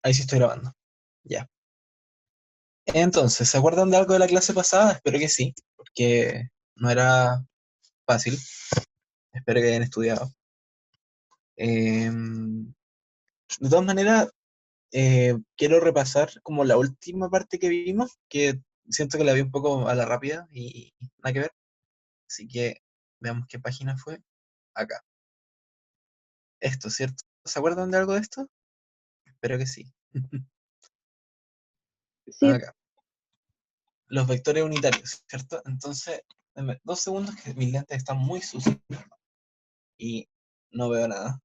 Ahí sí estoy grabando. Ya. Entonces, ¿se acuerdan de algo de la clase pasada? Espero que sí, porque no era fácil. Espero que hayan estudiado. De todas maneras, quiero repasar como la última parte que vimos, que siento que la vi un poco a la rápida y nada que ver. Así que veamos qué página fue. Acá. Esto, ¿cierto? ¿Se acuerdan de algo de esto? Espero que sí. Sí, Acá. Los vectores unitarios, ¿cierto? Entonces, denme 2 segundos que mis lentes están muy sucios y no veo nada.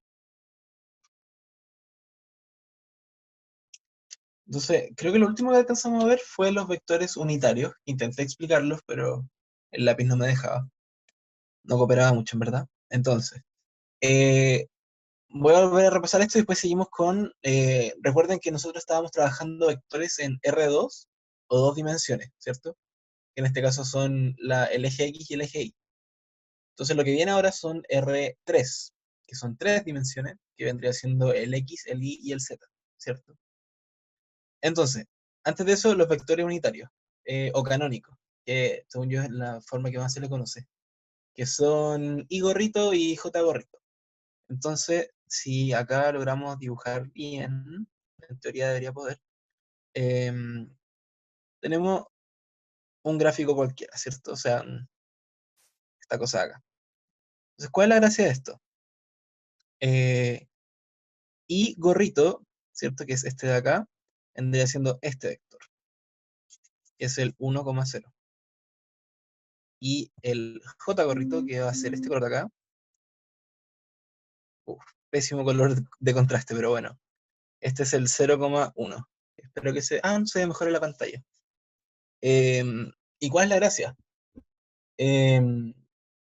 Entonces, creo que lo último que alcanzamos a ver fue los vectores unitarios. Intenté explicarlos, pero el lápiz no me dejaba. No cooperaba mucho, en verdad. Entonces, eh, voy a volver a repasar esto y después seguimos con... recuerden que nosotros estábamos trabajando vectores en R2 o dos dimensiones, ¿cierto? Que en este caso son el eje X y el eje Y. Entonces, lo que viene ahora son R3, que son tres dimensiones, que vendría siendo el X, el Y y el Z, ¿cierto? Entonces, antes de eso, los vectores unitarios o canónicos, que según yo es la forma que más se le conoce, que son I gorrito y J gorrito. Entonces, si acá logramos dibujar bien, en teoría debería poder, eh, tenemos un gráfico cualquiera, ¿cierto? O sea, esta cosa acá. Entonces, ¿cuál es la gracia de esto? Eh, I gorrito, ¿cierto? Que es este de acá, vendría siendo este vector, que es el 1,0. Y el J gorrito, que va a ser este color de acá, uf, pésimo color de contraste, pero bueno. Este es el 0,1. Espero que no se mejore la pantalla. Eh, ¿Y cuál es la gracia? Eh,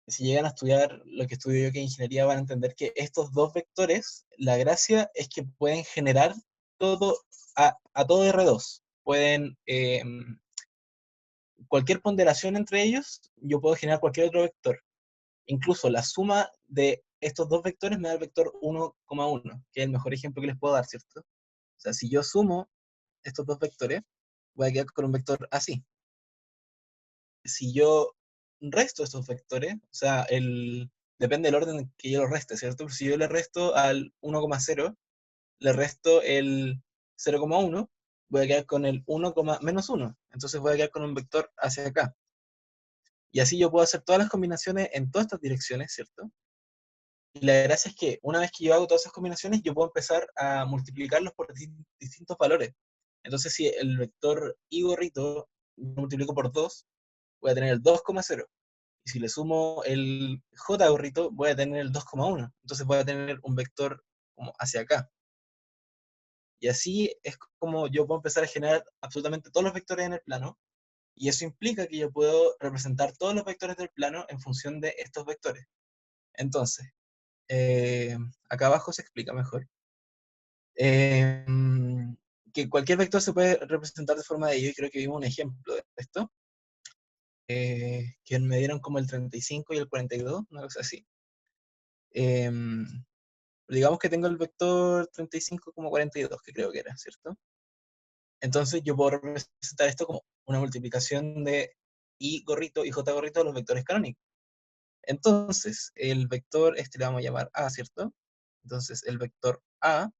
si llegan a estudiar lo que estudio yo, que es ingeniería, van a entender que estos dos vectores, la gracia es que pueden generar todo a todo R2. Pueden, cualquier ponderación entre ellos, yo puedo generar cualquier otro vector. Incluso la suma de estos dos vectores me da el vector 1,1, que es el mejor ejemplo que les puedo dar, ¿cierto? O sea, si yo sumo estos dos vectores, voy a quedar con un vector así. Si yo resto estos vectores, o sea, depende del orden en que yo los reste, ¿cierto? Si yo le resto al 1,0, le resto el 0,1, voy a quedar con el 1, menos 1. Entonces voy a quedar con un vector hacia acá. Y así yo puedo hacer todas las combinaciones en todas estas direcciones, ¿cierto? Y la gracia es que una vez que yo hago todas esas combinaciones, yo puedo empezar a multiplicarlos por distintos valores. Entonces, si el vector y gorrito lo multiplico por 2, voy a tener el 2,0. Y si le sumo el j gorrito, voy a tener el 2,1. Entonces voy a tener un vector como hacia acá. Y así es como yo puedo empezar a generar absolutamente todos los vectores en el plano. Y eso implica que yo puedo representar todos los vectores del plano en función de estos vectores. Entonces, eh, acá abajo se explica mejor. Eh, que cualquier vector se puede representar de forma de ello, y creo que vimos un ejemplo de esto, que me dieron como el 35 y el 42, una cosa así. Eh, digamos que tengo el vector 35 como 42, que creo que era, ¿cierto? Entonces yo puedo representar esto como una multiplicación de i gorrito y j gorrito de los vectores canónicos. Entonces, el vector, este le vamos a llamar a, ¿cierto? Entonces, el vector a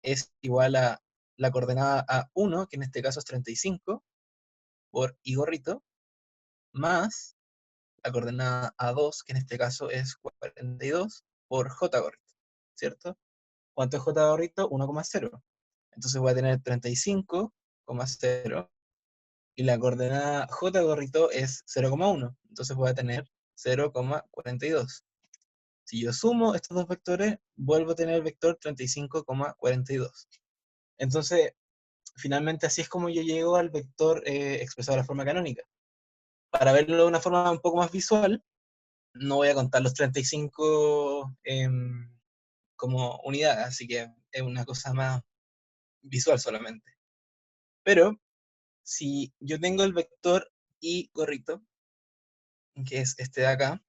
es igual a la coordenada A1, que en este caso es 35, por I gorrito, más la coordenada A2, que en este caso es 42, por J gorrito, ¿cierto? ¿Cuánto es J gorrito? 1,0. Entonces voy a tener 35,0, y la coordenada J gorrito es 0,1. Entonces voy a tener 0,42. Si yo sumo estos dos vectores, vuelvo a tener el vector 35,42. Entonces, finalmente así es como yo llego al vector expresado de la forma canónica. Para verlo de una forma un poco más visual, no voy a contar los 35 como unidad, así que es una cosa más visual solamente. Pero si yo tengo el vector y gorrito, que es este de acá,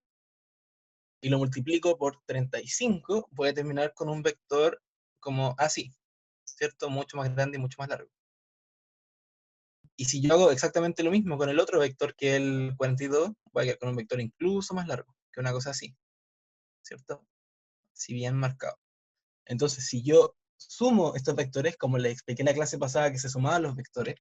y lo multiplico por 35, voy a terminar con un vector como así. ¿cierto? Mucho más grande y mucho más largo. Y si yo hago exactamente lo mismo con el otro vector que el 42, voy a quedar con un vector incluso más largo, que una cosa así, ¿cierto? Si bien marcado. Entonces, si yo sumo estos vectores, como les expliqué en la clase pasada que se sumaban los vectores,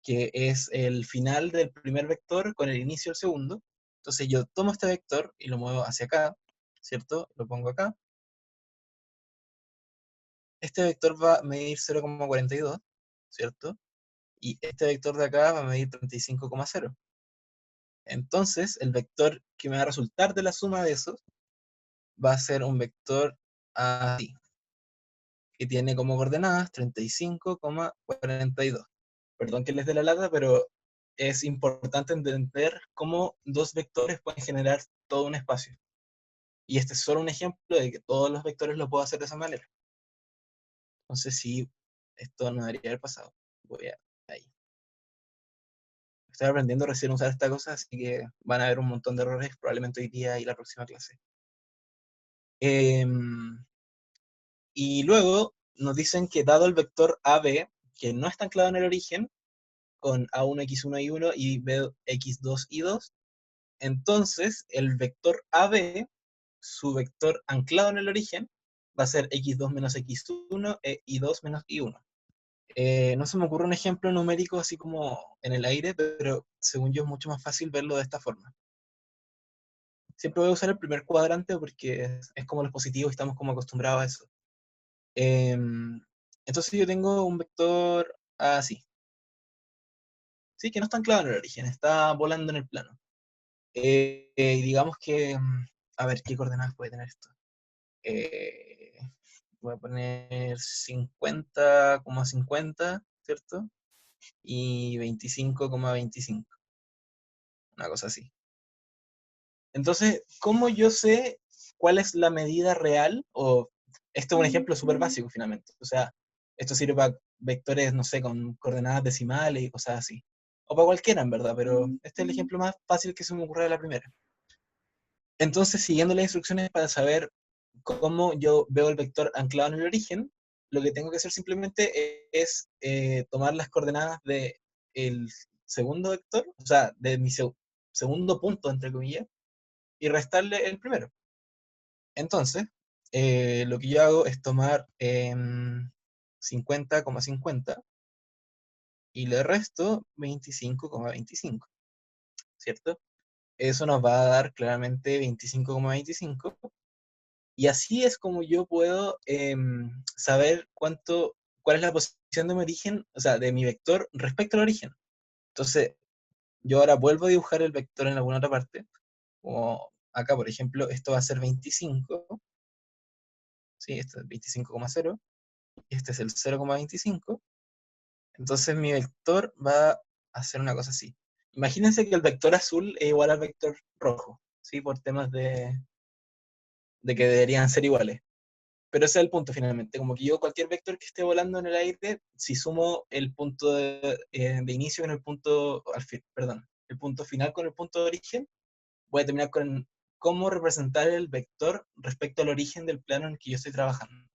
que es el final del primer vector con el inicio del segundo, entonces yo tomo este vector y lo muevo hacia acá, ¿cierto? Lo pongo acá. Este vector va a medir 0,42, ¿cierto? Y este vector de acá va a medir 35,0. Entonces, el vector que me va a resultar de la suma de esos va a ser un vector así, que tiene como coordenadas 35,42. Perdón que les dé la lata, pero es importante entender cómo dos vectores pueden generar todo un espacio. Y este es solo un ejemplo de que todos los vectores lo puedo hacer de esa manera. Entonces, si esto no debería haber pasado, voy a ahí. Estoy aprendiendo recién a usar esta cosa, así que van a haber un montón de errores probablemente hoy día y la próxima clase. Y luego nos dicen que dado el vector AB, que no está anclado en el origen, con A1, X1 y 1 y B, X2 y 2, entonces el vector AB, su vector anclado en el origen, va a ser X2 menos X1 e Y2 menos Y1. No se me ocurre un ejemplo numérico así como en el aire, pero según yo es mucho más fácil verlo de esta forma. Siempre voy a usar el primer cuadrante porque es como los positivos y estamos como acostumbrados a eso. Entonces yo tengo un vector así, ¿sí? Que no está anclado en el origen, está volando en el plano. Digamos que, a ver, ¿qué coordenadas puede tener esto? Eh, Voy a poner 50,50, ¿cierto? Y 25,25, una cosa así. Entonces, ¿cómo yo sé cuál es la medida real? O esto es un ejemplo súper básico finalmente. O sea, esto sirve para vectores, no sé, con coordenadas decimales y cosas así. O para cualquiera, en verdad, pero este es el ejemplo más fácil que se me ocurre de la primera. Entonces, siguiendo las instrucciones para saber cómo yo veo el vector anclado en el origen, lo que tengo que hacer simplemente es tomar las coordenadas del segundo vector, o sea, de mi segundo punto, entre comillas, y restarle el primero. Entonces, lo que yo hago es tomar 50,50 y le resto 25,25, ¿cierto? Eso nos va a dar claramente 25,25. Y así es como yo puedo saber cuál es la posición de mi origen, o sea, de mi vector respecto al origen. Entonces, yo ahora vuelvo a dibujar el vector en alguna otra parte, como acá, por ejemplo, esto va a ser 25, ¿sí? Esto es 25,0, y este es el 0,25. Entonces, mi vector va a ser una cosa así. Imagínense que el vector azul es igual al vector rojo, ¿sí? Por temas de que deberían ser iguales. Pero ese es el punto finalmente, como que yo cualquier vector que esté volando en el aire, si sumo el punto de inicio con el punto, perdón, el punto final con el punto de origen, voy a terminar con cómo representar el vector respecto al origen del plano en el que yo estoy trabajando.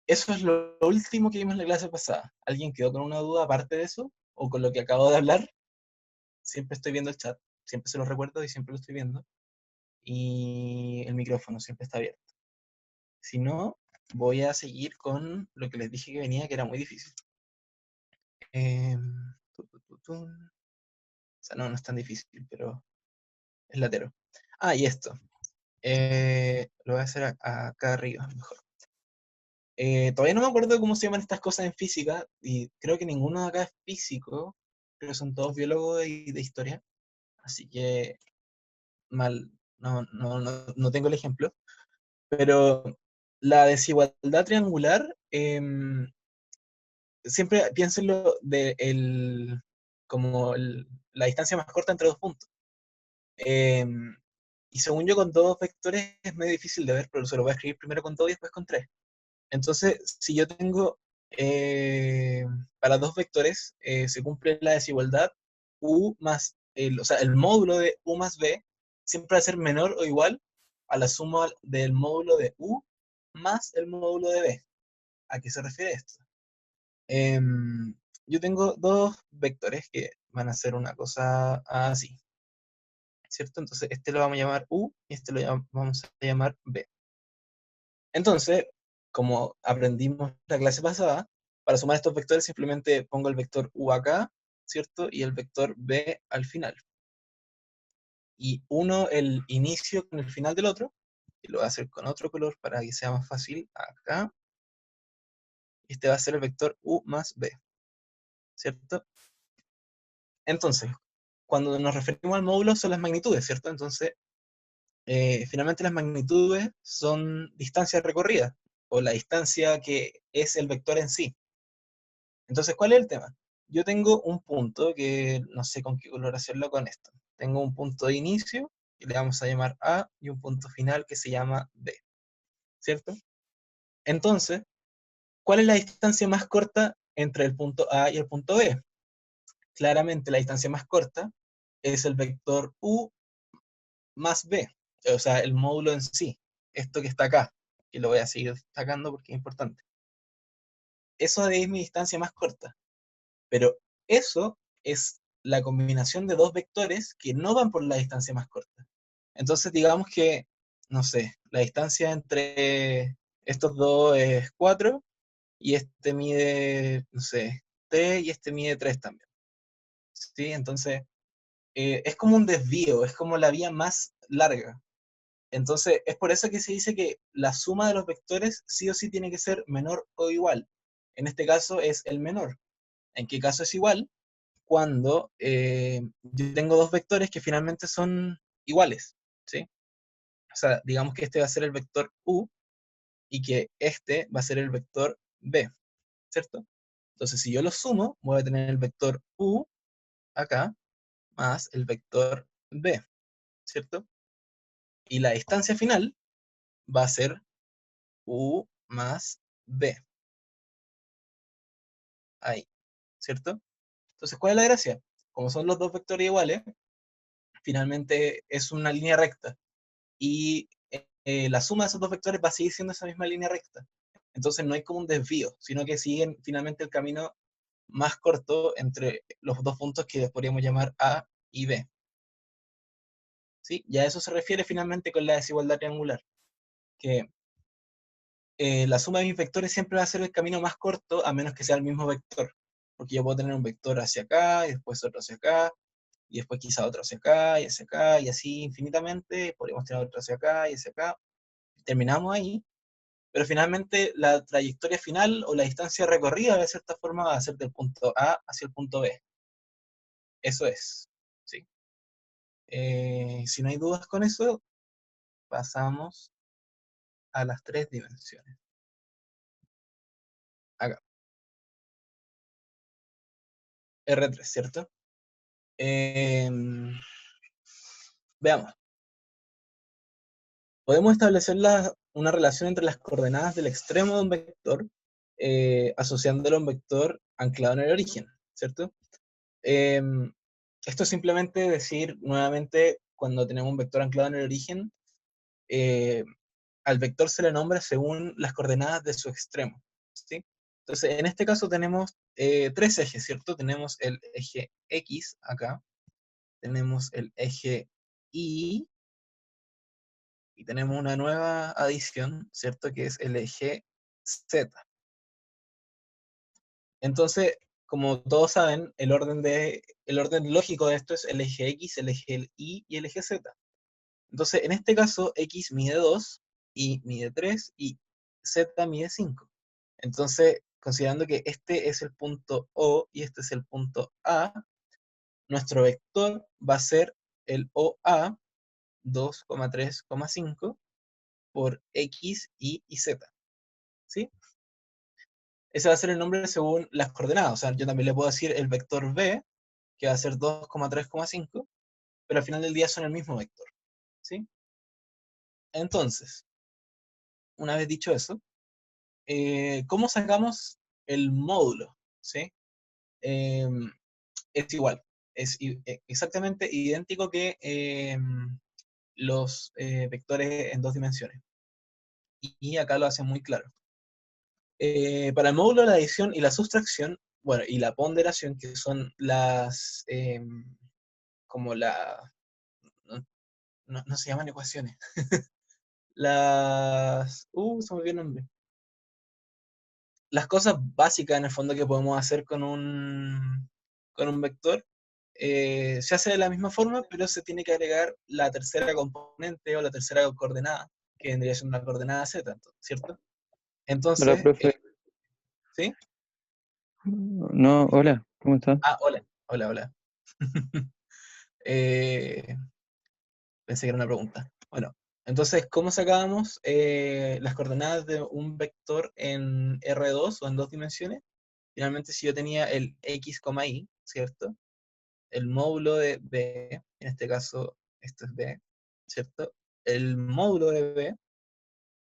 Eso es lo último que vimos en la clase pasada. ¿Alguien quedó con una duda aparte de eso? ¿O con lo que acabo de hablar? Siempre estoy viendo el chat, siempre se lo recuerdo y siempre lo estoy viendo. Y el micrófono siempre está abierto. Si no, voy a seguir con lo que les dije que venía, que era muy difícil. O sea, no, no es tan difícil, pero es latero. Ah, y esto. Lo voy a hacer acá arriba, mejor. Todavía no me acuerdo cómo se llaman estas cosas en física, y creo que ninguno de acá es físico, creo que son todos biólogos y de historia, así que mal, no tengo el ejemplo, pero la desigualdad triangular, siempre piénsenlo como la distancia más corta entre dos puntos. Y según yo, con dos vectores es medio difícil de ver, pero se lo voy a escribir primero con dos y después con tres. Entonces, si yo tengo para dos vectores, se cumple la desigualdad u más, o sea, el módulo de u más b siempre va a ser menor o igual a la suma del módulo de u más el módulo de b. ¿A qué se refiere esto? Em, yo tengo dos vectores que van a hacer una cosa así, ¿cierto? Entonces, este lo vamos a llamar U y este vamos a llamar B. Entonces, como aprendimos la clase pasada, para sumar estos vectores simplemente pongo el vector U acá, ¿cierto? Y el vector B al final. Y uno el inicio con el final del otro, y lo voy a hacer con otro color para que sea más fácil, acá. Este va a ser el vector U más B, ¿cierto? Entonces, cuando nos referimos al módulo son las magnitudes, ¿cierto? Entonces, finalmente las magnitudes son distancias recorridas, o la distancia que es el vector en sí. Entonces, ¿cuál es el tema? Yo tengo un punto que no sé con qué color hacerlo con esto. Tengo un punto de inicio, que le vamos a llamar A, y un punto final que se llama B, ¿cierto? Entonces, ¿cuál es la distancia más corta entre el punto A y el punto B? Claramente la distancia más corta es el vector U más B, o sea, el módulo en sí, esto que está acá, que lo voy a seguir destacando porque es importante. Eso es mi distancia más corta, pero eso es la combinación de dos vectores que no van por la distancia más corta. Entonces, digamos que, no sé, la distancia entre estos dos es 4 y este mide, no sé, 3 y este mide 3 también. ¿Sí? Entonces, es como un desvío, es como la vía más larga. Entonces, es por eso que se dice que la suma de los vectores sí o sí tiene que ser menor o igual. En este caso es el menor. ¿En qué caso es igual? Cuando yo tengo dos vectores que finalmente son iguales, ¿sí? O sea, digamos que este va a ser el vector U y que este va a ser el vector B, ¿cierto? Entonces, si yo los sumo, voy a tener el vector U acá más el vector B, ¿cierto? Y la distancia final va a ser U más B, ahí, ¿cierto? Entonces, ¿cuál es la gracia? Como son los dos vectores iguales, finalmente es una línea recta. Y la suma de esos dos vectores va a seguir siendo esa misma línea recta. Entonces no hay como un desvío, sino que siguen finalmente el camino más corto entre los dos puntos que podríamos llamar A y B. ¿Sí? Y a eso se refiere finalmente con la desigualdad triangular, que la suma de mis vectores siempre va a ser el camino más corto a menos que sea el mismo vector, porque yo puedo tener un vector hacia acá, y después otro hacia acá, y después quizá otro hacia acá, y así infinitamente, podríamos tener otro hacia acá y hacia acá, terminamos ahí, pero finalmente la trayectoria final o la distancia recorrida de cierta forma va a ser del punto A hacia el punto B. Eso es, ¿sí? Si no hay dudas con eso, pasamos a las tres dimensiones. Acá, R3, ¿cierto? Eh, Veamos. Podemos establecer una relación entre las coordenadas del extremo de un vector, asociándolo a un vector anclado en el origen, ¿cierto? Eh, Esto es simplemente decir, nuevamente, cuando tenemos un vector anclado en el origen, eh, al vector se le nombra según las coordenadas de su extremo, ¿sí? Entonces, en este caso tenemos tres ejes, ¿cierto? Tenemos el eje X acá, tenemos el eje Y, y tenemos una nueva adición, ¿cierto? Que es el eje Z. Entonces, como todos saben, el orden lógico de esto es el eje X, el eje Y y el eje Z. Entonces, en este caso, X mide 2, Y mide 3 y Z mide 5. Entonces, considerando que este es el punto O y este es el punto A, nuestro vector va a ser el OA 2,3,5 por X, Y Z. ¿Sí? Ese va a ser el nombre según las coordenadas. O sea, yo también le puedo decir el vector B, que va a ser 2,3,5, pero al final del día son el mismo vector. ¿Sí? Entonces, una vez dicho eso, ¿cómo sacamos el módulo? ¿Sí? Eh, es igual, es exactamente idéntico que los vectores en dos dimensiones. Y acá lo hace muy claro. Para el módulo de la adición y la sustracción, bueno, y la ponderación, que son las, como la, no, no se llaman ecuaciones, se me olvidó el nombre. Las cosas básicas en el fondo que podemos hacer con un vector, se hace de la misma forma, pero se tiene que agregar la tercera componente o la tercera coordenada, que vendría siendo una coordenada z, ¿cierto? Hola, Entonces, profe. ¿sí? No, hola, ¿cómo está? Ah, hola, hola, hola. Eh, Pensé que era una pregunta. Bueno, entonces, ¿cómo sacábamos las coordenadas de un vector en R2 o en dos dimensiones? Finalmente, si yo tenía el x, y, ¿cierto? El módulo de b, en este caso, esto es b, ¿cierto? El módulo de b,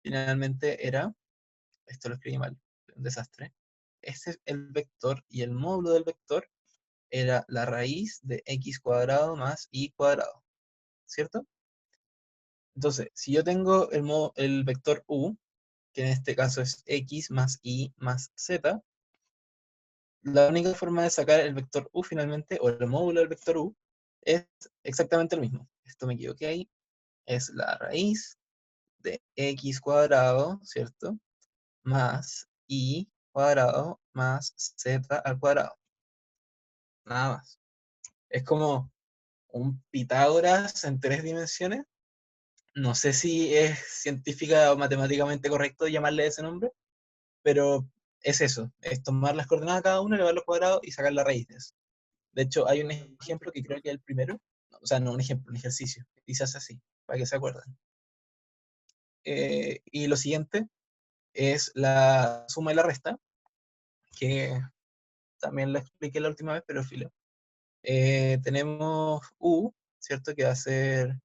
finalmente era, esto lo escribí mal, un desastre. Este es el vector y el módulo del vector era la raíz de x cuadrado más y cuadrado, ¿cierto? Entonces, si yo tengo el vector u, que en este caso es x más y más z, la única forma de sacar el vector u finalmente, o el módulo del vector u, es exactamente lo mismo. Esto me equivoqué ahí. Es la raíz de x cuadrado, ¿cierto? Más y cuadrado más z al cuadrado. Nada más. Es como un Pitágoras en tres dimensiones. No sé si es científica o matemáticamente correcto llamarle ese nombre, pero es eso, es tomar las coordenadas de cada uno, elevarlo al cuadrado y sacar la raíz de eso. De hecho, hay un ejemplo que creo que es el primero, o sea, no un ejemplo, un ejercicio, y se hace así, para que se acuerden. Y lo siguiente es la suma y la resta, que también lo expliqué la última vez, pero filo. Tenemos U, ¿cierto? Que va a ser,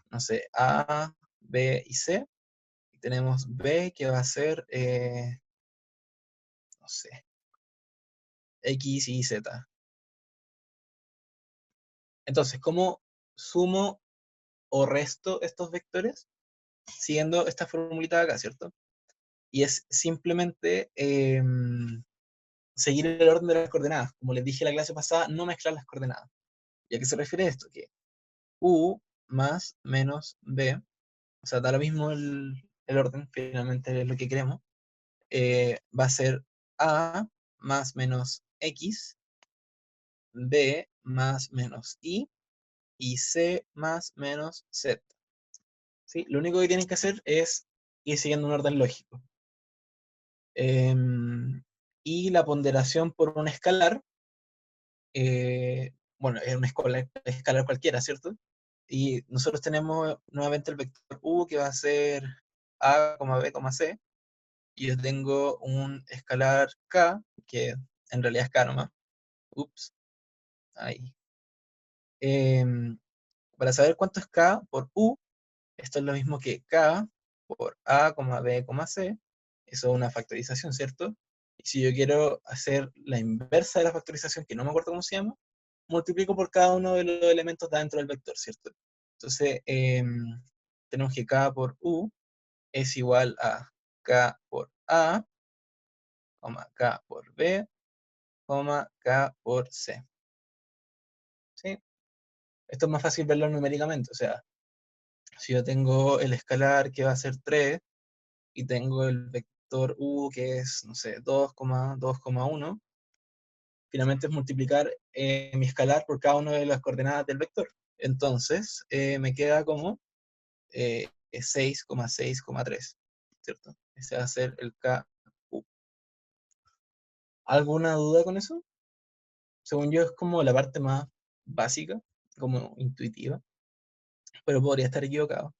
no sé, A, B y C. Y tenemos B, que va a ser, no sé, X y Z. Entonces, ¿cómo sumo o resto estos vectores? Siguiendo esta formulita de acá, ¿cierto? Y es simplemente seguir el orden de las coordenadas. Como les dije la clase pasada, no mezclar las coordenadas. ¿Y a qué se refiere esto? Que U más menos B, o sea, da lo mismo el orden, finalmente es lo que queremos, va a ser A más menos X, B más menos y C más menos Z. ¿Sí? Lo único que tienen que hacer es ir siguiendo un orden lógico. Y la ponderación por un escalar, bueno, es una escalar cualquiera, ¿cierto? Y nosotros tenemos nuevamente el vector u que va a ser a, b, c, y yo tengo un escalar k, que en realidad es k nomás. Ups, ahí. Para saber cuánto es k por u, esto es lo mismo que k por a, b, c. Eso es una factorización, ¿cierto? Y si yo quiero hacer la inversa de la factorización, que no me acuerdo cómo se llama, multiplico por cada uno de los elementos dentro del vector, ¿cierto? Entonces, tenemos que k por u es igual a k por a, k por b, k por c. ¿Sí? Esto es más fácil verlo numéricamente, o sea, si yo tengo el escalar que va a ser 3 y tengo el vector u que es, no sé, 2,2,1, finalmente es multiplicar mi escalar por cada una de las coordenadas del vector. Entonces, me queda como 6,6,3, ¿cierto? Ese va a ser el KU. ¿Alguna duda con eso? Según yo es como la parte más básica, como intuitiva, pero podría estar equivocado.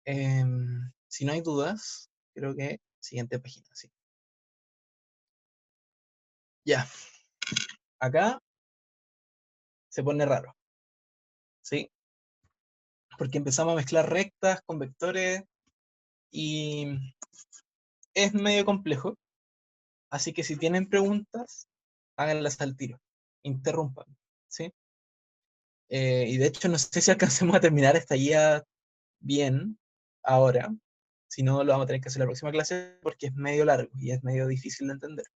Si no hay dudas, creo que siguiente página, sí. Ya, acá se pone raro, ¿sí? Porque empezamos a mezclar rectas con vectores y es medio complejo, así que si tienen preguntas, háganlas al tiro, interrumpan, ¿sí? Y de hecho no sé si alcancemos a terminar esta guía bien ahora, Si no, lo vamos a tener que hacer en la próxima clase porque es medio largo y es medio difícil de entender.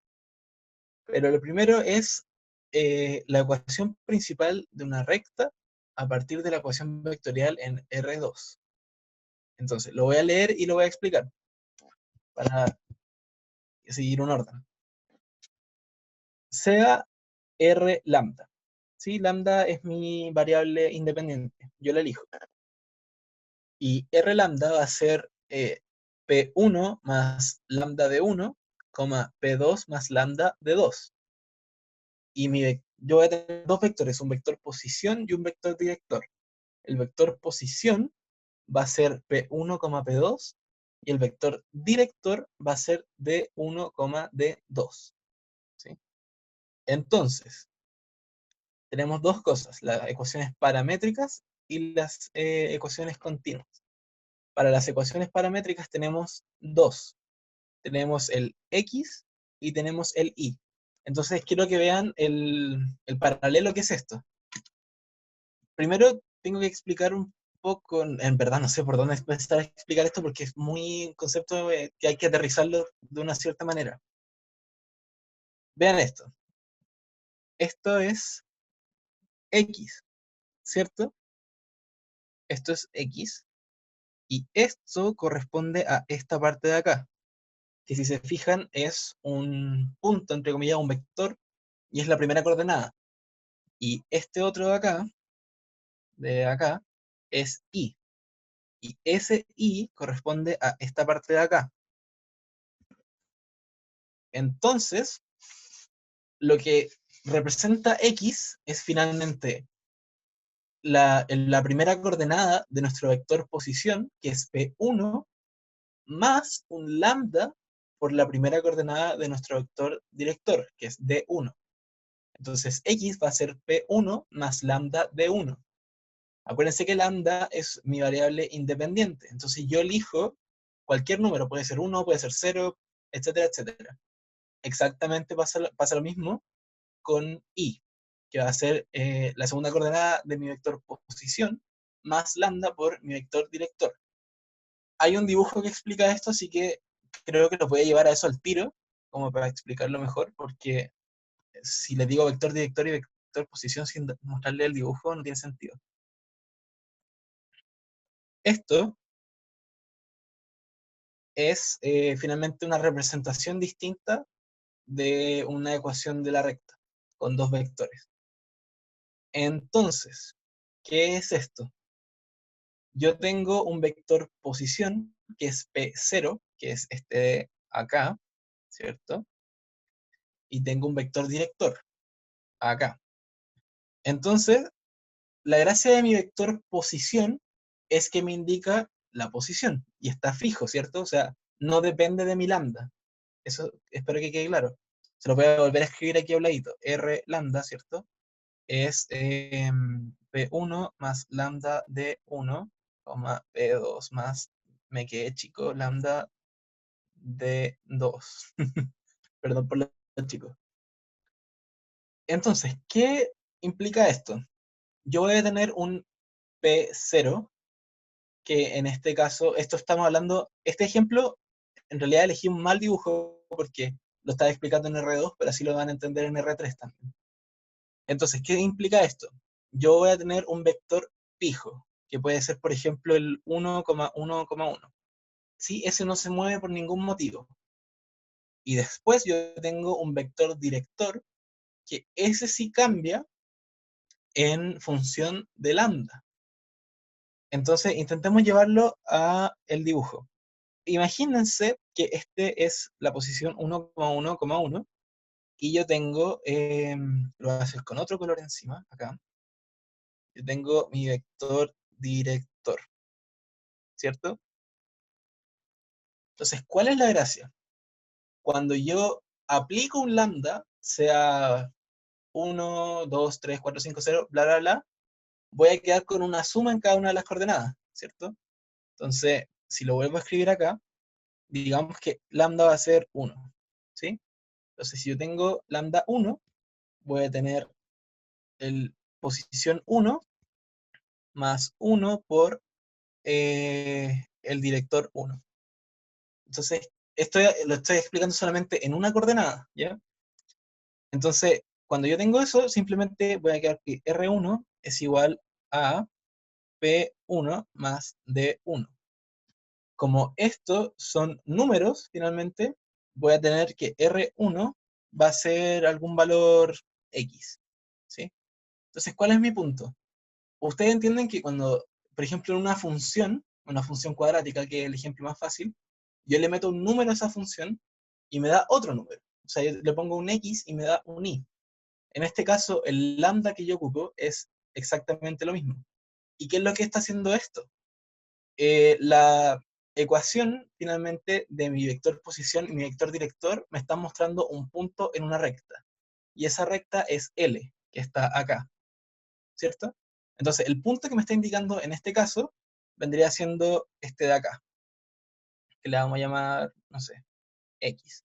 Pero lo primero es la ecuación principal de una recta a partir de la ecuación vectorial en R2. Entonces, lo voy a leer y lo voy a explicar para seguir un orden. Sea R lambda. ¿Sí? Lambda es mi variable independiente. Yo la elijo. Y R lambda va a ser P1 más lambda de 1, P2 más lambda de 2. Y yo voy a tener dos vectores, un vector posición y un vector director. El vector posición va a ser P1, P2, y el vector director va a ser D1, D2. ¿Sí? Entonces, tenemos dos cosas, las ecuaciones paramétricas y las ecuaciones continuas. Para las ecuaciones paramétricas tenemos dos. Tenemos el X y tenemos el Y. Entonces quiero que vean el paralelo que es esto. Primero tengo que explicar un poco, en verdad no sé por dónde empezar a explicar esto porque es muy un concepto que hay que aterrizarlo de una cierta manera. Vean esto. Esto es X, ¿cierto? Esto es X. Y esto corresponde a esta parte de acá, que si se fijan es un punto, entre comillas, un vector, y es la primera coordenada. Y este otro de acá, es Y. Y ese Y corresponde a esta parte de acá. Entonces, lo que representa X es finalmente la primera coordenada de nuestro vector posición, que es P1, más un lambda por la primera coordenada de nuestro vector director, que es D1. Entonces X va a ser P1 más lambda D1. Acuérdense que lambda es mi variable independiente, entonces yo elijo cualquier número, puede ser 1, puede ser 0, etcétera, etcétera. Exactamente pasa lo mismo con Y, que va a ser la segunda coordenada de mi vector posición, más lambda por mi vector director. Hay un dibujo que explica esto, así que creo que lo voy a llevar a eso al tiro, como para explicarlo mejor, porque si les digo vector director y vector posición sin mostrarle el dibujo, no tiene sentido. Esto es finalmente una representación distinta de una ecuación de la recta, con dos vectores. Entonces, ¿qué es esto? Yo tengo un vector posición, que es P0, que es este de acá, ¿cierto? Y tengo un vector director, acá. Entonces, la gracia de mi vector posición es que me indica la posición, y está fijo, ¿cierto? O sea, no depende de mi lambda. Eso espero que quede claro. Se lo voy a volver a escribir aquí a un ladito. R lambda, ¿cierto? Es P1 más lambda D1, P2 más, me quedé chico, lambda D2. Perdón por lo chico. Entonces, ¿qué implica esto? Yo voy a tener un P0, que en este caso, esto estamos hablando, este ejemplo, en realidad elegí un mal dibujo porque lo estaba explicando en R2, pero así lo van a entender en R3 también. Entonces, ¿qué implica esto? Yo voy a tener un vector fijo, que puede ser, por ejemplo, el 1,1,1. ¿Sí? Ese no se mueve por ningún motivo. Y después yo tengo un vector director, que ese sí cambia en función de lambda. Entonces, intentemos llevarlo a el dibujo. Imagínense que este es la posición 1,1,1 y yo tengo, lo voy a hacer con otro color encima, acá. Yo tengo mi vector director, ¿cierto? Entonces, ¿cuál es la gracia? Cuando yo aplico un lambda, sea 1, 2, 3, 4, 5, 0, bla, bla, bla, voy a quedar con una suma en cada una de las coordenadas, ¿cierto? Entonces, si lo vuelvo a escribir acá, digamos que lambda va a ser 1, ¿sí? Entonces, si yo tengo lambda 1, voy a tener el posición 1 más 1 por el director 1. Entonces, esto lo estoy explicando solamente en una coordenada, ¿ya? Entonces, cuando yo tengo eso, simplemente voy a quedar que R1 es igual a P1 más D1. Como estos son números, finalmente, voy a tener que R1 va a ser algún valor X, ¿sí? Entonces, ¿cuál es mi punto? Ustedes entienden que cuando, por ejemplo, en una función cuadrática, que es el ejemplo más fácil, yo le meto un número a esa función y me da otro número. O sea, yo le pongo un X y me da un Y. En este caso, el lambda que yo ocupo es exactamente lo mismo. ¿Y qué es lo que está haciendo esto? La ecuación, finalmente, de mi vector posición y mi vector director me está mostrando un punto en una recta. Y esa recta es L, que está acá, ¿cierto? Entonces, el punto que me está indicando en este caso vendría siendo este de acá, que le vamos a llamar, no sé, X.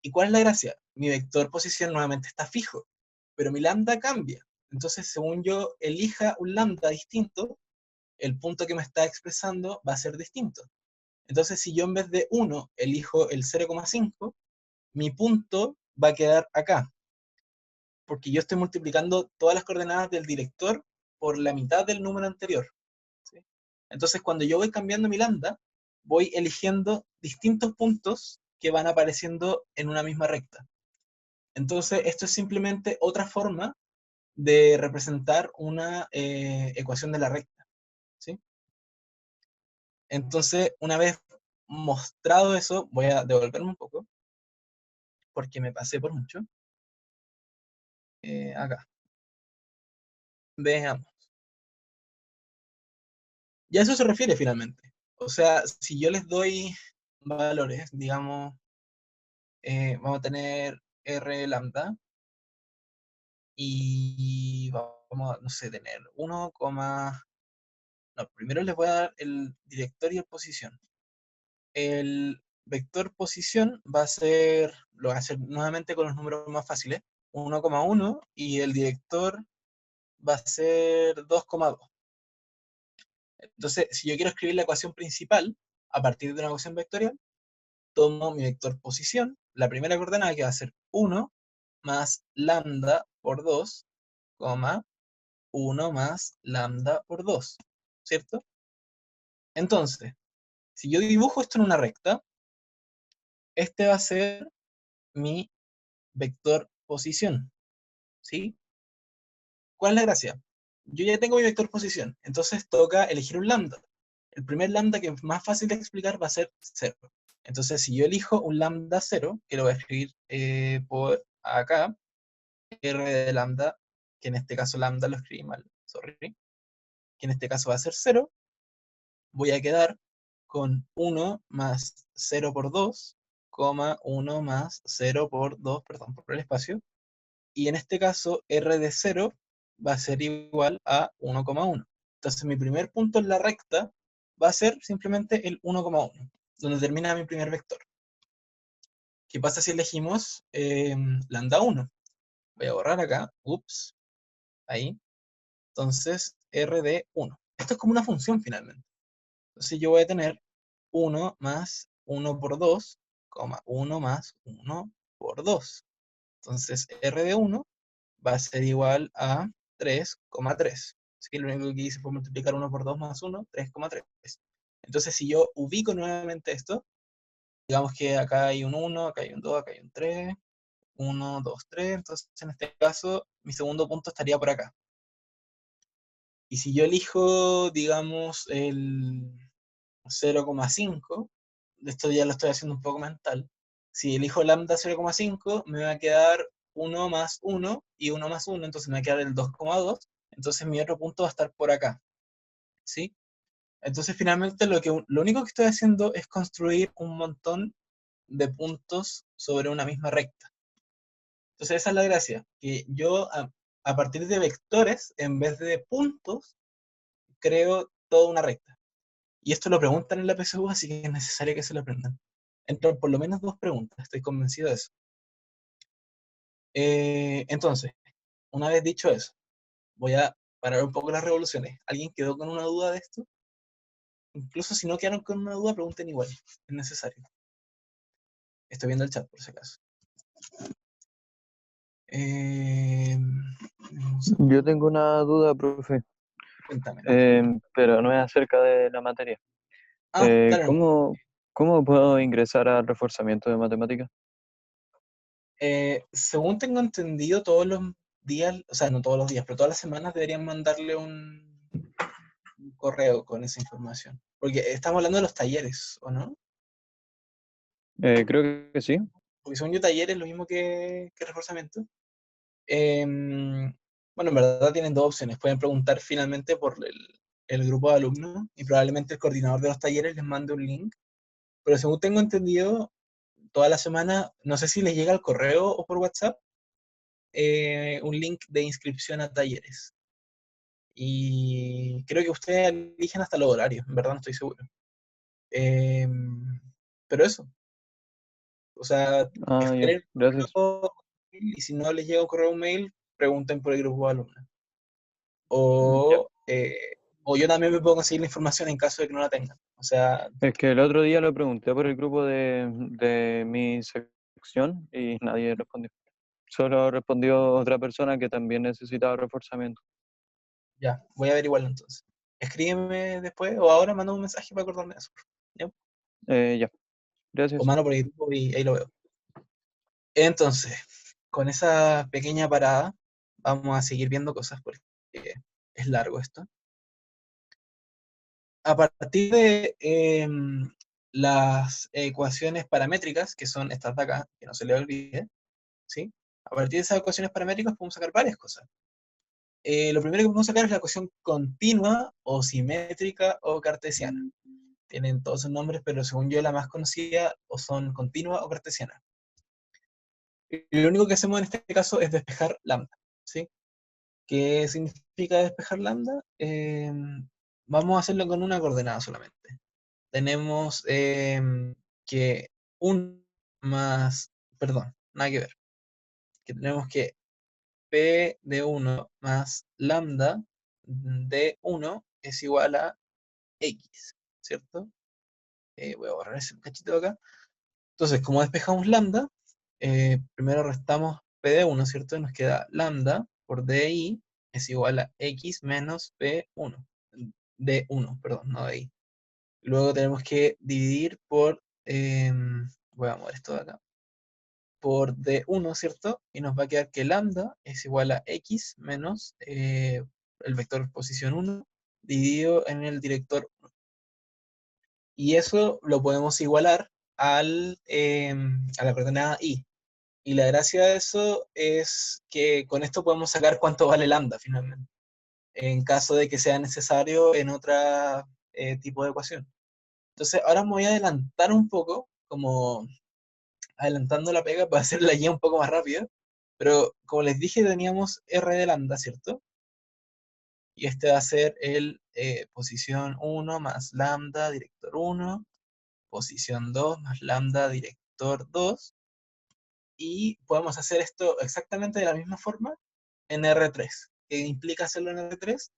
¿Y cuál es la gracia? Mi vector posición nuevamente está fijo, pero mi lambda cambia. Entonces, según yo elija un lambda distinto, el punto que me está expresando va a ser distinto. Entonces, si yo en vez de 1 elijo el 0,5, mi punto va a quedar acá, porque yo estoy multiplicando todas las coordenadas del director por la mitad del número anterior, ¿sí? Entonces, cuando yo voy cambiando mi lambda, voy eligiendo distintos puntos que van apareciendo en una misma recta. Entonces, esto es simplemente otra forma de representar una ecuación de la recta, ¿sí? Entonces, una vez mostrado eso, voy a devolverme un poco, porque me pasé por mucho. Acá, veamos. Y a eso se refiere finalmente. O sea, si yo les doy valores, digamos, vamos a tener R lambda y vamos a, no sé, tener 1, no, primero les voy a dar el director y el posición. El vector posición va a ser, lo voy a hacer nuevamente con los números más fáciles, 1,1 y el director va a ser 2,2. Entonces, si yo quiero escribir la ecuación principal a partir de una ecuación vectorial, tomo mi vector posición, la primera coordenada que va a ser 1 más lambda por 2, 1 más lambda por 2, ¿cierto? Entonces, si yo dibujo esto en una recta, este va a ser mi vector posición, ¿sí? ¿Cuál es la gracia? Yo ya tengo mi vector posición, entonces toca elegir un lambda. El primer lambda que es más fácil de explicar va a ser 0. Entonces, si yo elijo un lambda 0, que lo voy a escribir por acá, r de lambda, que en este caso lambda lo escribí mal, sorry, que en este caso va a ser 0, voy a quedar con 1 más 0 por 2, 1 más 0 por 2, perdón por el espacio, y en este caso r de 0 va a ser igual a 1,1. Entonces mi primer punto en la recta va a ser simplemente el 1,1, donde termina mi primer vector. ¿Qué pasa si elegimos lambda 1? Voy a borrar acá, ups, ahí. Entonces, r de 1. Esto es como una función finalmente. Entonces yo voy a tener 1 más 1 por 2, 1 más 1 por 2. Entonces, r de 1 va a ser igual a 3,3. Así que lo único que hice fue multiplicar 1 por 2 más 1, 3,3. Entonces, si yo ubico nuevamente esto, digamos que acá hay un 1, acá hay un 2, acá hay un 3, 1, 2, 3. Entonces, en este caso, mi segundo punto estaría por acá. Y si yo elijo, digamos, el 0,5, esto ya lo estoy haciendo un poco mental, si elijo lambda 0,5, me va a quedar 1 más 1 y 1 más 1, entonces me va a quedar el 2,2, entonces mi otro punto va a estar por acá, ¿sí? Entonces finalmente lo único que estoy haciendo es construir un montón de puntos sobre una misma recta. Entonces esa es la gracia, que yo a partir de vectores, en vez de puntos, creo toda una recta. Y esto lo preguntan en la PSU, así que es necesario que se lo aprendan. Entran por lo menos dos preguntas, estoy convencido de eso. Entonces, una vez dicho eso, voy a parar un poco las revoluciones. ¿Alguien quedó con una duda de esto? incluso si no quedaron con una duda, pregunten igual, es necesario. Estoy viendo el chat por si acaso. Yo tengo una duda, profe, Cuéntame. pero no es acerca de la materia. Dale nomás. ¿Cómo puedo ingresar al reforzamiento de matemáticas? Según tengo entendido, todos los días, o sea, no todos los días, pero todas las semanas deberían mandarle un correo con esa información. Porque estamos hablando de los talleres, ¿o no? Creo que sí. Porque según yo, talleres es lo mismo que reforzamiento. Bueno, en verdad tienen dos opciones. Pueden preguntar finalmente por el grupo de alumnos y probablemente el coordinador de los talleres les mande un link. Pero según tengo entendido, toda la semana, no sé si les llega al correo o por WhatsApp, un link de inscripción a talleres. Y creo que ustedes eligen hasta los horarios, en verdad no estoy seguro. Pero eso, o sea, Ah, ya, esperen un gracias. correo y si no les llega un correo o un mail, pregunten por el grupo de alumnos. Ya. O yo también me puedo conseguir la información en caso de que no la tengan. O sea, Es que el otro día lo pregunté por el grupo de mi sección y nadie respondió. Solo respondió otra persona que también necesitaba reforzamiento. ya, voy a averiguarlo entonces. Escríbeme después o ahora manda un mensaje para acordarme de eso. ¿Ya? Ya, O gracias. mando por el grupo y ahí lo veo. Entonces, con esa pequeña parada, vamos a seguir viendo cosas porque es largo esto. A partir de las ecuaciones paramétricas, que son estas de acá, que no se le olvide, ¿sí? A partir de esas ecuaciones paramétricas podemos sacar varias cosas. Lo primero que podemos sacar es la ecuación continua o simétrica o cartesiana. Tienen todos sus nombres, pero según yo la más conocida o son continua o cartesiana. Y lo único que hacemos en este caso es despejar lambda, ¿sí? ¿Qué significa despejar lambda? Vamos a hacerlo con una coordenada solamente. Tenemos que 1 más, perdón, nada que ver, que tenemos que P de 1 más lambda de 1 es igual a X, ¿cierto? Voy a borrar ese cachito de acá. Entonces, como despejamos lambda, primero restamos P de 1, ¿cierto? Nos queda lambda por DI es igual a X menos P1. D1, perdón, no DI. Luego tenemos que dividir por, voy a mover esto de acá, por D1, ¿cierto? Y nos va a quedar que lambda es igual a X menos el vector posición 1 dividido en el director 1. Y eso lo podemos igualar a la coordenada I. Y la gracia de eso es que con esto podemos sacar cuánto vale lambda finalmente, en caso de que sea necesario en otro tipo de ecuación. Entonces, ahora me voy a adelantar un poco, como adelantando la pega para hacer la guía un poco más rápida. Pero como les dije, teníamos R de lambda, ¿cierto? Y este va a ser el posición 1 más lambda director 1, posición 2 más lambda director 2. Y podemos hacer esto exactamente de la misma forma en R3. ¿Qué implica hacerlo en R3?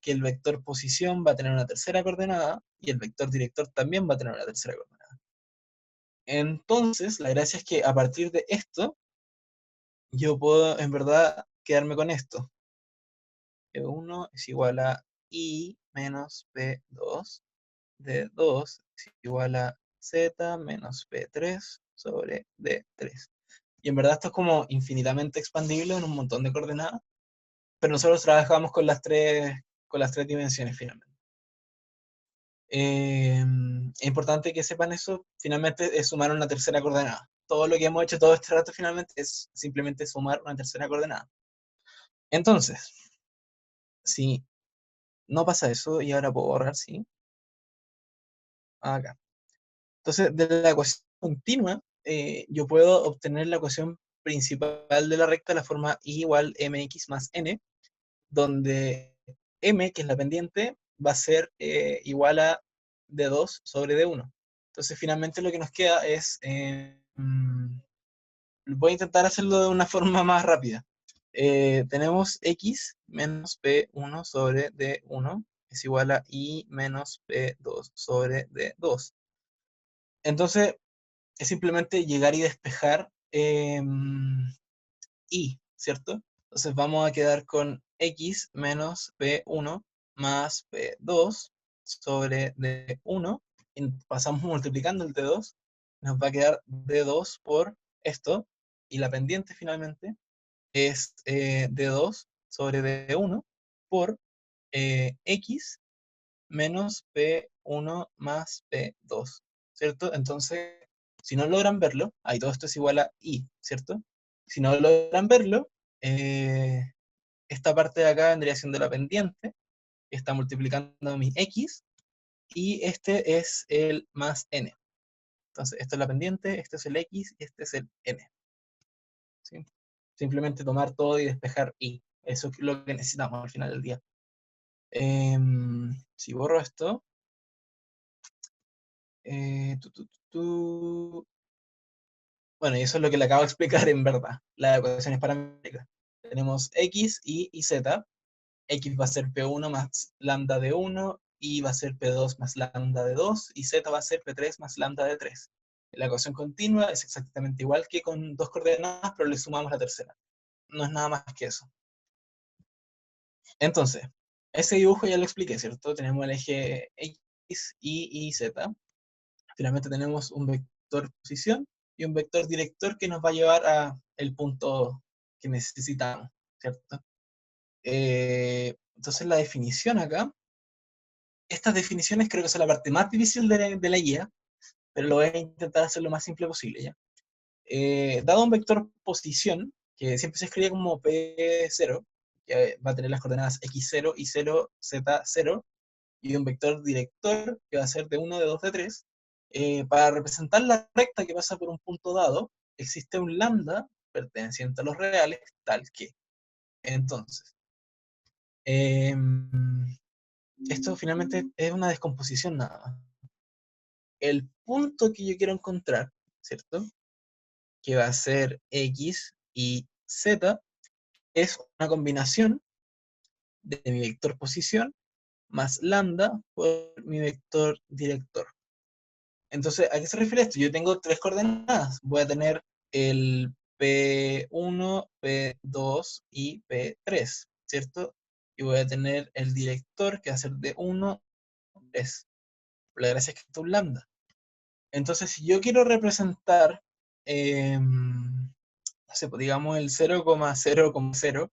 Que el vector posición va a tener una tercera coordenada y el vector director también va a tener una tercera coordenada. Entonces, la gracia es que a partir de esto, yo puedo en verdad quedarme con esto. P1 es igual a I menos P2, D2 es igual a Z menos P3 sobre D3. Y en verdad esto es como infinitamente expandible en un montón de coordenadas, pero nosotros trabajamos con las tres dimensiones finalmente. Es importante que sepan eso, finalmente es sumar una tercera coordenada. Todo lo que hemos hecho todo este rato finalmente es simplemente sumar una tercera coordenada. Entonces, si no pasa eso, y ahora puedo borrar, sí, acá. Entonces, de la ecuación continua, yo puedo obtener la ecuación principal de la recta de la forma I igual mx más n, donde m, que es la pendiente, va a ser igual a d2 sobre d1. Entonces, finalmente lo que nos queda es, voy a intentar hacerlo de una forma más rápida. Tenemos x menos p1 sobre d1 es igual a I menos P2 sobre D2. Entonces, es simplemente llegar y despejar I, ¿cierto? Entonces vamos a quedar con X menos P1 más P2 sobre D1. Y pasamos multiplicando el D2. Nos va a quedar D2 por esto. Y la pendiente finalmente es D2 sobre D1 por X menos P1 más P2, ¿cierto? Entonces, si no logran verlo, ahí todo esto es igual a I, ¿cierto? Si no logran verlo, eh, esta parte de acá vendría siendo la pendiente, que está multiplicando mi X, y este es el más N. Entonces, esto es la pendiente, este es el X, y este es el N. ¿Sí? Simplemente tomar todo y despejar I. Eso es lo que necesitamos al final del día. Si borro esto, Eh, tu, tu, tu, tu. Bueno, y eso es lo que le acabo de explicar en verdad. Las ecuaciones paramétricas. Tenemos X, Y Z. X va a ser P1 más lambda de 1, Y va a ser P2 más lambda de 2, y Z va a ser P3 más lambda de 3. La ecuación continua es exactamente igual que con dos coordenadas, pero le sumamos la tercera. No es nada más que eso. Entonces, ese dibujo ya lo expliqué, ¿cierto? Tenemos el eje X, Y Z. Finalmente tenemos un vector posición y un vector director que nos va a llevar a el punto que necesitamos, ¿cierto? Entonces la definición acá, estas definiciones creo que son la parte más difícil de la guía, pero lo voy a intentar hacer lo más simple posible, ¿ya? Dado un vector posición, que siempre se escribe como P0, que va a tener las coordenadas X0, Y0, Z0, y un vector director que va a ser de 1, de 2, de 3. Para representar la recta que pasa por un punto dado, existe un lambda perteneciente a los reales, tal que. Entonces, eh, esto finalmente es una descomposición nada más. El punto que yo quiero encontrar, ¿cierto? Que va a ser X y Z, es una combinación de mi vector posición más lambda por mi vector director. Entonces, ¿a qué se refiere esto? Yo tengo tres coordenadas. Voy a tener el P1, P2 y P3, ¿cierto? Y voy a tener el director que va a ser de 1, 3. La gracia es que esto es un lambda. Entonces, si yo quiero representar, no sé, pues digamos el 0,0,0,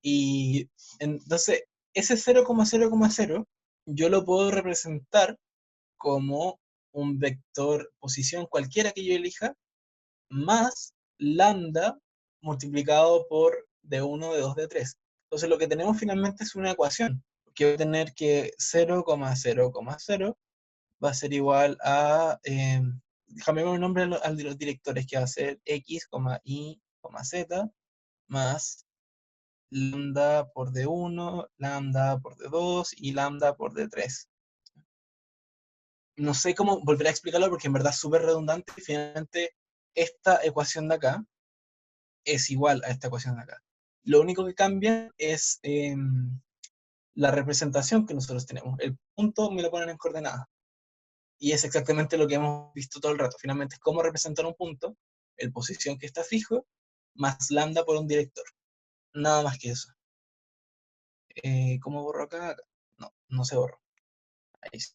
y entonces ese 0,0,0 yo lo puedo representar como un vector posición cualquiera que yo elija, más lambda multiplicado por d1, d2, d3. Entonces lo que tenemos finalmente es una ecuación, que va a tener que 0,0,0 va a ser igual a, cambiamos el nombre al de los directores, que va a ser x, y, z, más lambda por d1, lambda por d2 y lambda por d3. No sé cómo volver a explicarlo porque en verdad es súper redundante y finalmente esta ecuación de acá es igual a esta ecuación de acá. Lo único que cambia es la representación que nosotros tenemos. El punto me lo ponen en coordenadas. Y es exactamente lo que hemos visto todo el rato. Finalmente es cómo representar un punto, el posición que está fijo, más lambda por un director. Nada más que eso. ¿Cómo borro acá? No, no se borró. Ahí sí.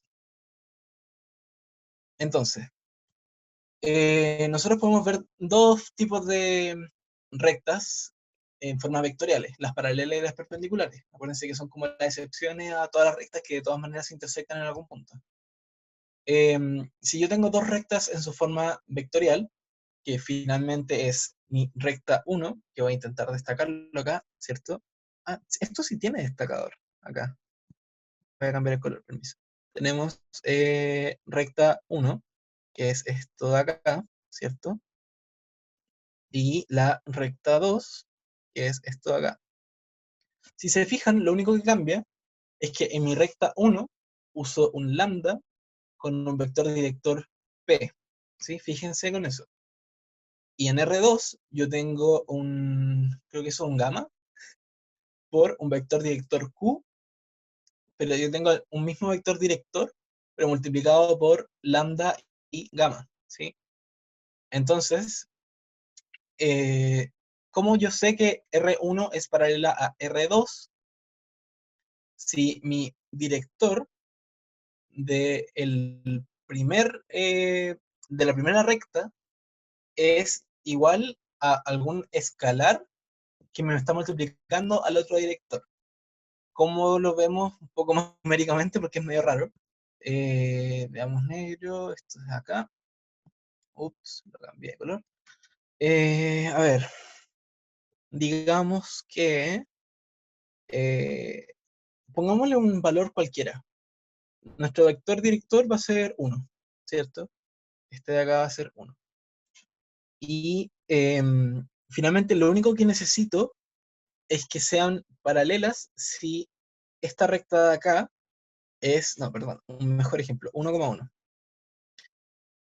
Entonces, nosotros podemos ver dos tipos de rectas en forma vectoriales, las paralelas y las perpendiculares. Acuérdense que son como las excepciones a todas las rectas que de todas maneras se intersectan en algún punto. Si yo tengo dos rectas en su forma vectorial, que finalmente es mi recta 1, que voy a intentar destacarlo acá, ¿cierto? Ah, esto sí tiene destacador, acá. Voy a cambiar el color, permiso. Tenemos recta 1, que es esto de acá, ¿cierto? Y la recta 2, que es esto de acá. Si se fijan, lo único que cambia es que en mi recta 1 uso un lambda con un vector director P. ¿Sí? Fíjense con eso. Y en R2 yo tengo creo que es un gamma, por un vector director Q pero yo tengo un mismo vector director, pero multiplicado por lambda y gamma, ¿sí? Entonces, ¿cómo yo sé que R1 es paralela a R2? Si mi director de la primera recta es igual a algún escalar que me está multiplicando al otro director. ¿Cómo lo vemos un poco más numéricamente? Porque es medio raro. Veamos negro, esto es acá. Ups, lo cambié de color. A ver, digamos que pongámosle un valor cualquiera. Nuestro vector director va a ser 1, ¿cierto? Este de acá va a ser 1. Y finalmente lo único que necesito es que sean paralelas si esta recta de acá es, no, perdón, un mejor ejemplo, 1,1.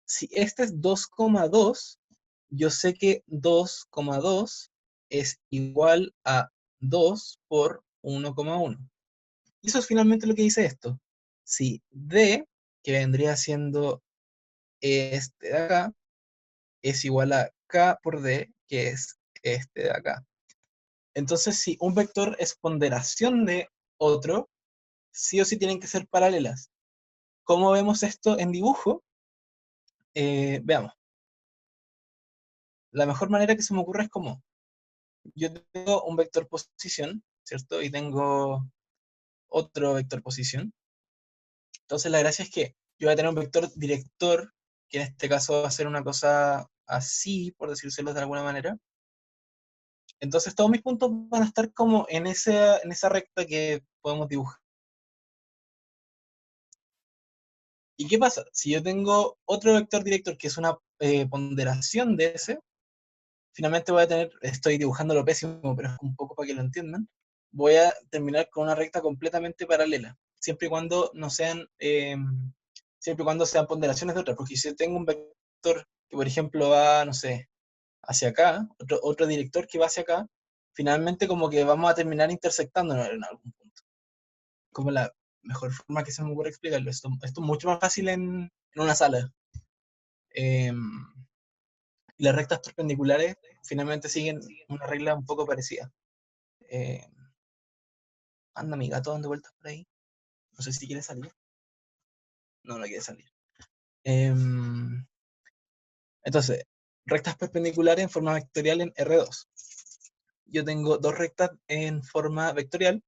Si este es 2,2, yo sé que 2,2 es igual a 2 por 1,1. Y eso es finalmente lo que dice esto. Si D, que vendría siendo este de acá, es igual a K por D, que es este de acá. Entonces, si un vector es ponderación de otro, sí o sí tienen que ser paralelas. ¿Cómo vemos esto en dibujo? Veamos. La mejor manera que se me ocurre es como, yo tengo un vector posición, ¿cierto? Y tengo otro vector posición. Entonces la gracia es que yo voy a tener un vector director, que en este caso va a ser una cosa así, por decírselo de alguna manera. Entonces todos mis puntos van a estar como en esa recta que podemos dibujar. ¿Y qué pasa? Si yo tengo otro vector director que es una ponderación de ese, finalmente voy a tener, estoy dibujando lo pésimo, pero es un poco para que lo entiendan, voy a terminar con una recta completamente paralela, siempre y cuando no sean, siempre y cuando sean ponderaciones de otras, porque si yo tengo un vector que, por ejemplo, va, no sé, hacia acá, otro director que va hacia acá, finalmente como que vamos a terminar intersectándonos en algún punto. Como la mejor forma que se me ocurre explicarlo. Esto es mucho más fácil en una sala. Eh, las rectas perpendiculares finalmente siguen una regla un poco parecida. Eh, anda mi gato dando vueltas por ahí. No sé si quiere salir. No, no quiere salir. Entonces, rectas perpendiculares en forma vectorial en R2. Yo tengo dos rectas en forma vectorial.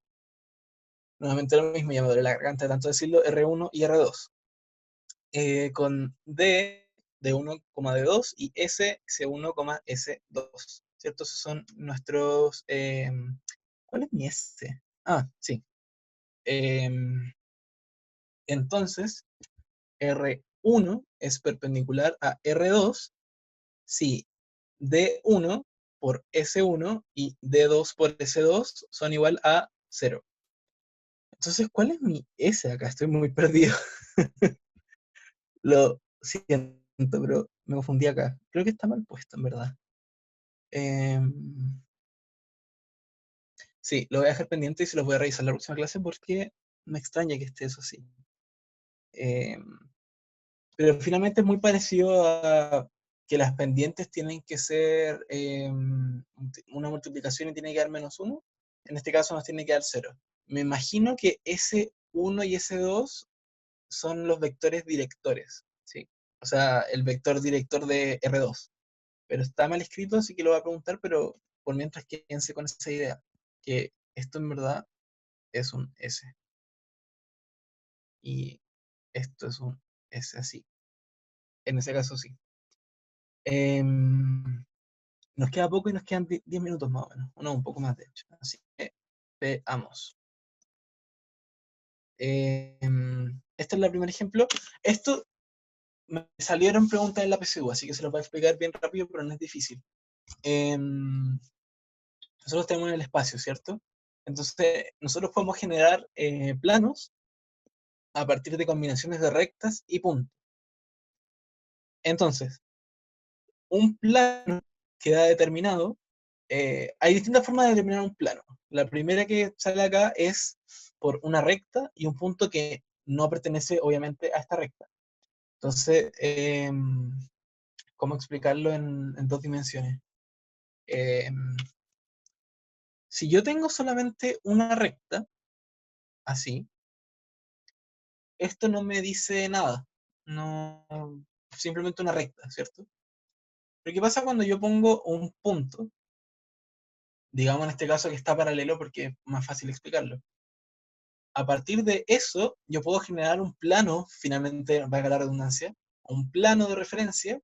Nuevamente lo mismo, ya me duele la garganta de tanto decirlo, R1 y R2. Con D de 1, D2 y S, C1, S2. ¿Cierto? Esos son nuestros... ¿cuál es mi S? Ah, sí. Entonces, R1 es perpendicular a R2 si D1 por S1 y D2 por S2 son igual a 0. Entonces, ¿cuál es mi S acá? Estoy muy perdido. Lo siento, pero me confundí acá. Creo que está mal puesto, en verdad. Sí, lo voy a dejar pendiente y se los voy a revisar en la próxima clase porque me extraña que esté eso así. Em, pero finalmente es muy parecido a que las pendientes tienen que ser una multiplicación y tiene que dar -1. En este caso nos tiene que dar 0. Me imagino que S1 y S2 son los vectores directores, ¿sí? O sea, el vector director de R2. Pero está mal escrito, así que lo voy a preguntar, pero por mientras quédense con esa idea, que esto en verdad es un S. Y esto es un S así. En ese caso sí. Em, nos queda poco y nos quedan 10 minutos más o menos. O no, un poco más de hecho. Así que veamos. Este es el primer ejemplo. Esto me salieron preguntas en la PSU, así que se los voy a explicar bien rápido, pero no es difícil. Nosotros tenemos el espacio, ¿cierto? Entonces, nosotros podemos generar planos a partir de combinaciones de rectas y puntos. Entonces, un plano queda determinado. Hay distintas formas de determinar un plano. La primera que sale acá es por una recta y un punto que no pertenece obviamente a esta recta. Entonces, ¿cómo explicarlo en dos dimensiones? Si yo tengo solamente una recta, así, esto no me dice nada. No, simplemente una recta, ¿cierto? Pero ¿qué pasa cuando yo pongo un punto? Digamos en este caso que está paralelo porque es más fácil explicarlo. A partir de eso, yo puedo generar un plano, finalmente, valga la redundancia, un plano de referencia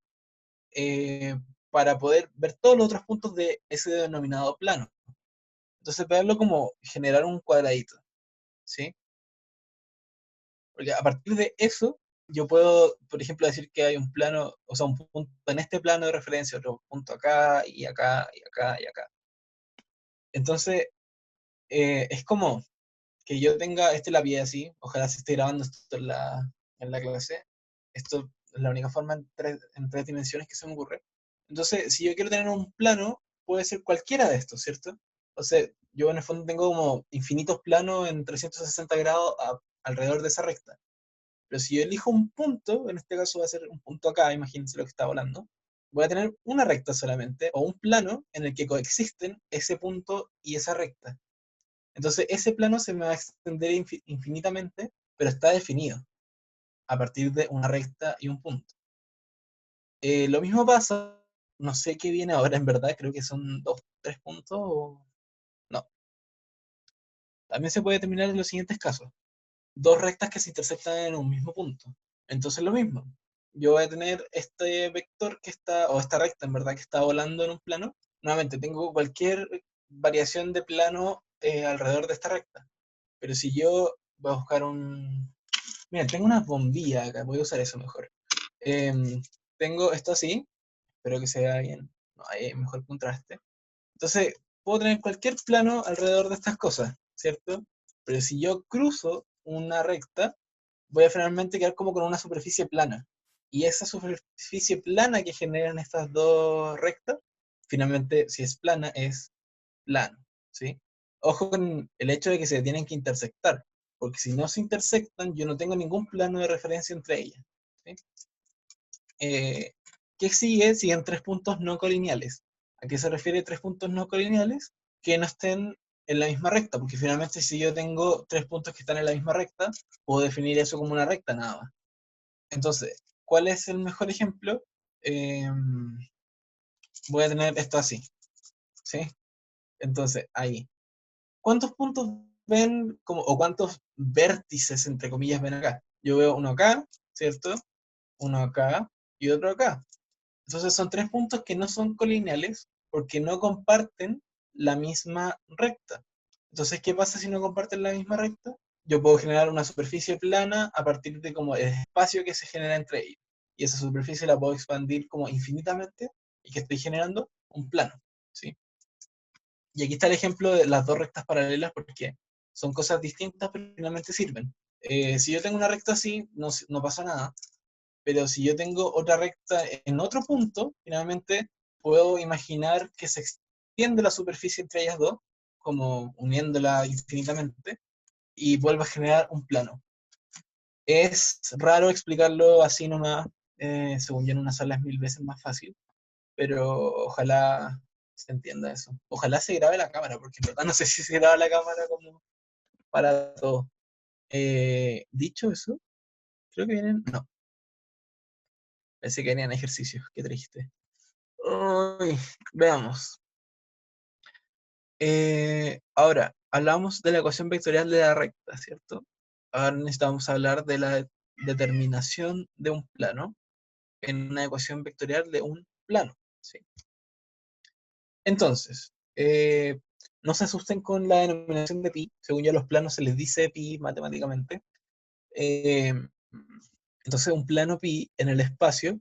eh, para poder ver todos los otros puntos de ese denominado plano. Entonces, verlo como generar un cuadradito, ¿sí? Porque a partir de eso, yo puedo, por ejemplo, decir que hay un plano, o sea, un punto en este plano de referencia, otro punto acá, y acá, y acá, y acá. Entonces, es como que yo tenga este lápiz así, ojalá se esté grabando esto en la clase. Esto es la única forma en tres dimensiones que se me ocurre. Entonces, si yo quiero tener un plano, puede ser cualquiera de estos, ¿cierto? O sea, yo en el fondo tengo como infinitos planos en 360 grados alrededor de esa recta. Pero si yo elijo un punto, en este caso va a ser un punto acá, imagínense lo que está volando, voy a tener una recta solamente, o un plano en el que coexisten ese punto y esa recta. Entonces ese plano se me va a extender infinitamente, pero está definido a partir de una recta y un punto. Lo mismo pasa, no sé qué viene ahora en verdad, creo que son dos, tres puntos, o no. También se puede determinar en los siguientes casos. Dos rectas que se intersectan en un mismo punto. Entonces lo mismo. Yo voy a tener este vector que está, o esta recta en verdad que está volando en un plano. Nuevamente, tengo cualquier variación de plano alrededor de esta recta. Pero si yo voy a buscar un... Mira, tengo una bombilla acá, voy a usar eso mejor. Tengo esto así, espero que se vea bien. No, hay mejor contraste. Entonces, puedo tener cualquier plano alrededor de estas cosas, ¿cierto? Pero si yo cruzo una recta, voy a finalmente quedar como con una superficie plana. Y esa superficie plana que generan estas dos rectas, finalmente, si es plana, es plano, ¿sí? Ojo con el hecho de que se tienen que intersectar, porque si no se intersectan, yo no tengo ningún plano de referencia entre ellas, ¿sí? ¿Qué sigue? Siguen tres puntos no colineales. ¿A qué se refiere tres puntos no colineales? Que no estén en la misma recta, porque finalmente si yo tengo tres puntos que están en la misma recta, puedo definir eso como una recta nada más. Entonces, ¿cuál es el mejor ejemplo? Eh, Voy a tener esto así, ¿sí? Entonces, ahí. ¿Cuántos puntos ven, como, o cuántos vértices, entre comillas, ven acá? Yo veo uno acá, ¿cierto? Uno acá y otro acá. Entonces son tres puntos que no son colineales porque no comparten la misma recta. Entonces, ¿qué pasa si no comparten la misma recta? Yo puedo generar una superficie plana a partir de como el espacio que se genera entre ellos. Y esa superficie la puedo expandir como infinitamente y que estoy generando un plano, ¿sí? Y aquí está el ejemplo de las dos rectas paralelas porque son cosas distintas pero finalmente sirven. Si yo tengo una recta así, no pasa nada, pero si yo tengo otra recta en otro punto, finalmente puedo imaginar que se extiende la superficie entre ellas dos, como uniéndola infinitamente, y vuelve a generar un plano. Es raro explicarlo así nomás, según yo en una sala es mil veces más fácil, pero ojalá se entienda eso. Ojalá se grabe la cámara, porque en verdad no sé si se graba la cámara como para todo. Dicho eso, creo que vienen... No, pensé que venían ejercicios, qué triste. Uy, veamos. Ahora, hablamos de la ecuación vectorial de la recta, ¿cierto? Ahora necesitamos hablar de la determinación de un plano en una ecuación vectorial de un plano, ¿sí? Entonces, no se asusten con la denominación de pi, según ya los planos se les dice pi matemáticamente. Eh, entonces, un plano pi en el espacio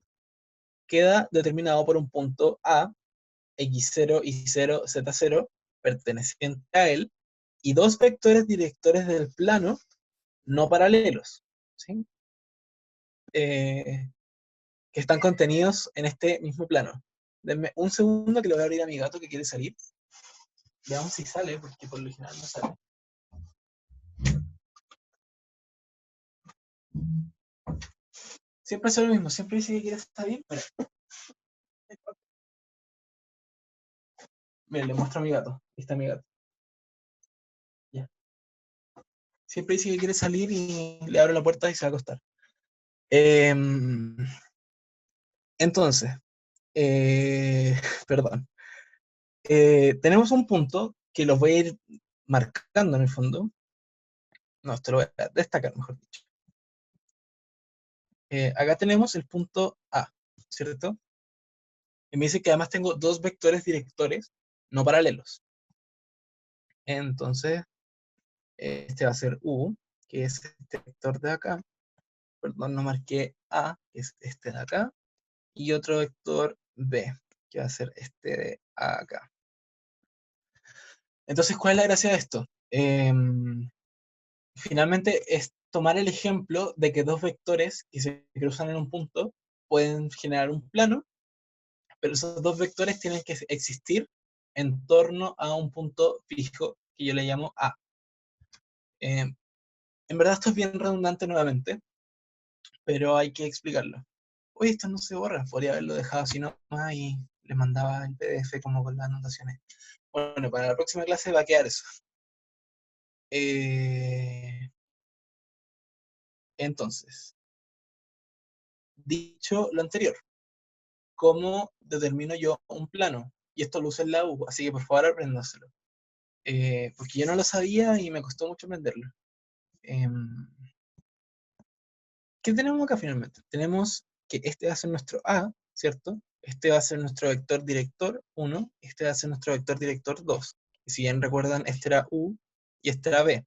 queda determinado por un punto A, x0, y0, z0, perteneciente a él, y dos vectores directores del plano no paralelos, ¿sí? Que están contenidos en este mismo plano. Denme un segundo que le voy a abrir a mi gato que quiere salir. Veamos si sale, porque por lo general no sale. Siempre hace lo mismo, siempre dice que quiere salir. Mira, le muestro a mi gato. Ahí está mi gato. Ya. Siempre dice que quiere salir y le abro la puerta y se va a acostar. Em, entonces, perdón. Tenemos un punto que los voy a ir marcando en el fondo. No, esto lo voy a destacar, mejor dicho. Acá tenemos el punto A, ¿cierto? Y me dice que además tengo dos vectores directores no paralelos. Entonces, este va a ser U, que es este vector de acá. Perdón, no marqué A, que es este de acá. Y otro vector B, que va a ser este de acá. Entonces, ¿cuál es la gracia de esto? Finalmente es tomar el ejemplo de que dos vectores que se cruzan en un punto pueden generar un plano, pero esos dos vectores tienen que existir en torno a un punto fijo que yo le llamo A. Eh, en verdad esto es bien redundante nuevamente, pero hay que explicarlo. Oye, esto no se borra, podría haberlo dejado así nomás y le mandaba el PDF como con las anotaciones. Bueno, para la próxima clase va a quedar eso. Eh, entonces, dicho lo anterior, ¿cómo determino yo un plano? Y esto lo usa en la U, así que por favor apréndaselo. Porque yo no lo sabía y me costó mucho aprenderlo. Em, ¿Qué tenemos acá finalmente? Tenemos que este va a ser nuestro A, ¿cierto? Este va a ser nuestro vector director 1, este va a ser nuestro vector director 2. Y si bien recuerdan, este era U y este era B.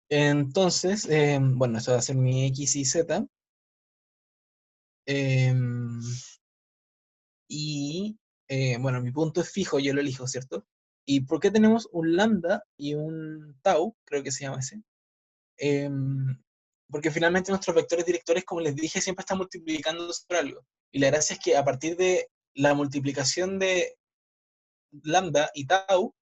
Entonces, bueno, eso va a ser mi X y Z. em, y bueno, mi punto es fijo, yo lo elijo, ¿cierto? ¿Y por qué tenemos un lambda y un tau? Creo que se llama ese. Em, Porque finalmente nuestros vectores directores, como les dije, siempre están multiplicando por algo. Y la gracia es que a partir de la multiplicación de lambda y tau,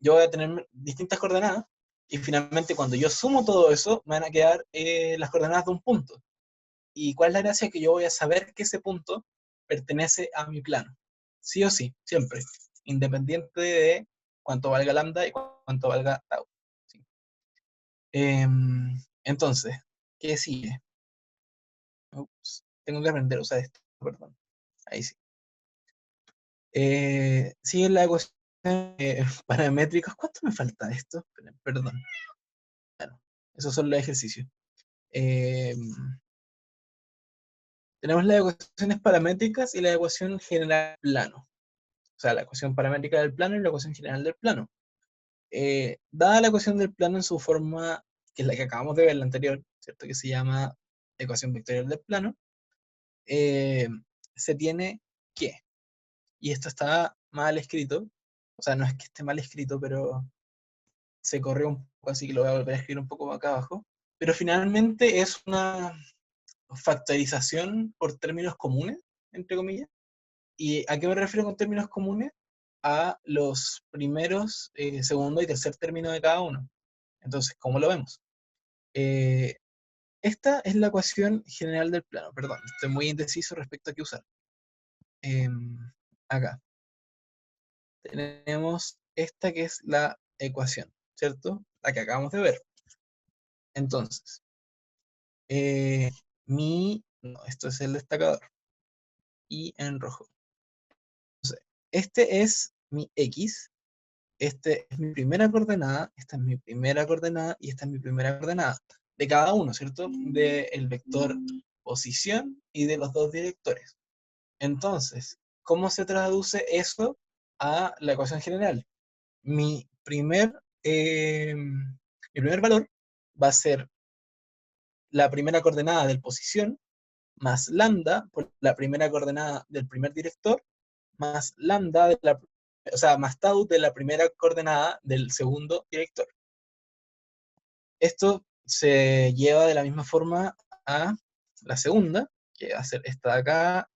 yo voy a tener distintas coordenadas. Y finalmente, cuando yo sumo todo eso, me van a quedar las coordenadas de un punto. ¿Y cuál es la gracia? Que yo voy a saber que ese punto pertenece a mi plano. Sí o sí, siempre. Independiente de cuánto valga lambda y cuánto valga tau. ¿Sí? Entonces, ¿qué sigue? Ups, tengo que aprender a usar esto, perdón. Ahí sí. Sigue la ecuación paramétricos. ¿Cuánto me falta de esto? Perdón. Bueno, esos son los ejercicios. Em, Tenemos las ecuaciones paramétricas y la ecuación general plano. O sea, la ecuación paramétrica del plano y la ecuación general del plano. Dada la ecuación del plano en su forma, que es la que acabamos de ver, la anterior, ¿cierto? Que se llama ecuación vectorial del plano, eh, se tiene que, y esto está mal escrito, o sea, no es que esté mal escrito, pero se corrió un poco, así que lo voy a volver a escribir un poco acá abajo, pero finalmente es una factorización por términos comunes, entre comillas. ¿Y a qué me refiero con términos comunes? A los primeros, segundo y tercer término de cada uno. Entonces, ¿cómo lo vemos? Eh, Esta es la ecuación general del plano. Perdón, estoy muy indeciso respecto a qué usar. Acá tenemos esta que es la ecuación, ¿cierto? La que acabamos de ver. Entonces, eh, no, esto es el destacador. Y en rojo. Entonces, este es mi X. Este es mi primera coordenada, esta es mi primera coordenada y esta es mi primera coordenada de cada uno, ¿cierto? Del vector posición y de los dos directores. Entonces, ¿cómo se traduce eso a la ecuación general? Mi primer, mi primer valor va a ser la primera coordenada del posición más lambda por la primera coordenada del primer director más lambda de la, o sea, más tau de la primera coordenada del segundo director. Esto se lleva de la misma forma a la segunda, que va a ser esta de acá,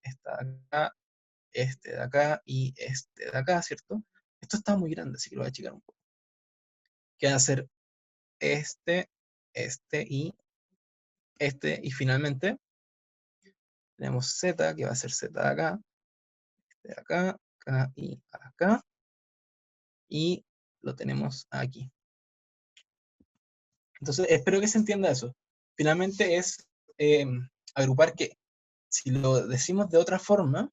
este de acá y este de acá, ¿cierto? Esto está muy grande, así que lo voy a achicar un poco. Que va a ser este y y finalmente tenemos z, que va a ser z de acá, de acá, acá y acá, y lo tenemos aquí. Entonces, espero que se entienda eso. Finalmente es agrupar que, si lo decimos de otra forma,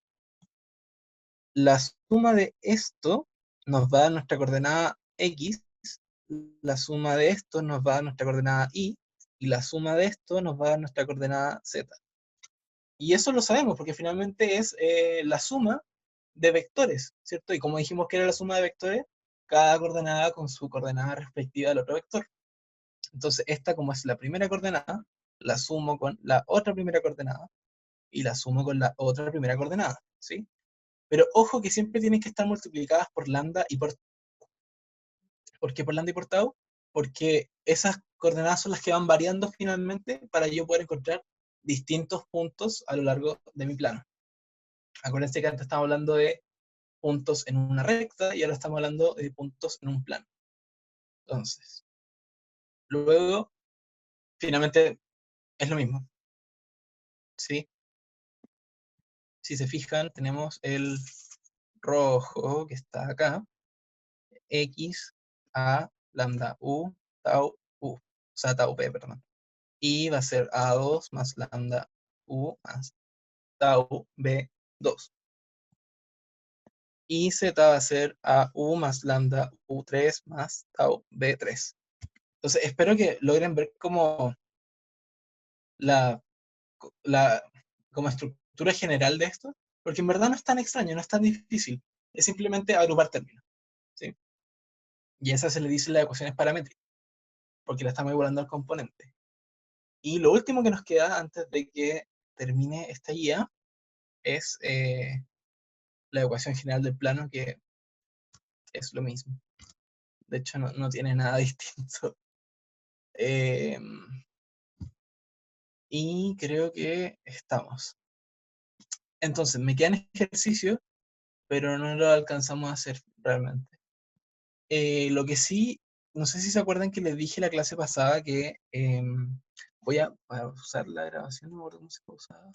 la suma de esto nos va a dar nuestra coordenada x, la suma de esto nos va a dar nuestra coordenada y la suma de esto nos va a dar nuestra coordenada z. Y eso lo sabemos, porque finalmente es la suma de vectores, ¿cierto? Y como dijimos que era la suma de vectores, cada coordenada con su coordenada respectiva del otro vector. Entonces, esta, como es la primera coordenada, la sumo con la otra primera coordenada y la sumo con la otra primera coordenada, ¿sí? Pero ojo que siempre tienen que estar multiplicadas por lambda y por... ¿Por qué por lambda y por tau? Porque esas coordenadas son las que van variando finalmente para yo poder encontrar distintos puntos a lo largo de mi plano. Acuérdense que antes estábamos hablando de puntos en una recta y ahora estamos hablando de puntos en un plano. Entonces, luego, finalmente es lo mismo, ¿sí? Si se fijan, tenemos el rojo que está acá, x a lambda u tau u, o sea, tau p, perdón. Y va a ser a2 más lambda u más tau b2. Y z va a ser a u más lambda u3 más tau b3. Entonces, espero que logren ver como la, la como estructura general de esto, porque en verdad no es tan extraño, no es tan difícil. Es simplemente agrupar términos, ¿sí? Y a esa se le dice las ecuaciones paramétricas, porque la estamos igualando al componente. Y lo último que nos queda antes de que termine esta guía es la ecuación general del plano, que es lo mismo. De hecho, no tiene nada distinto. Y creo que estamos. Entonces, me quedan ejercicios, pero no lo alcanzamos a hacer realmente. Lo que sí, no sé si se acuerdan que les dije la clase pasada que voy a usar la grabación, no me acuerdo cómo se usaba.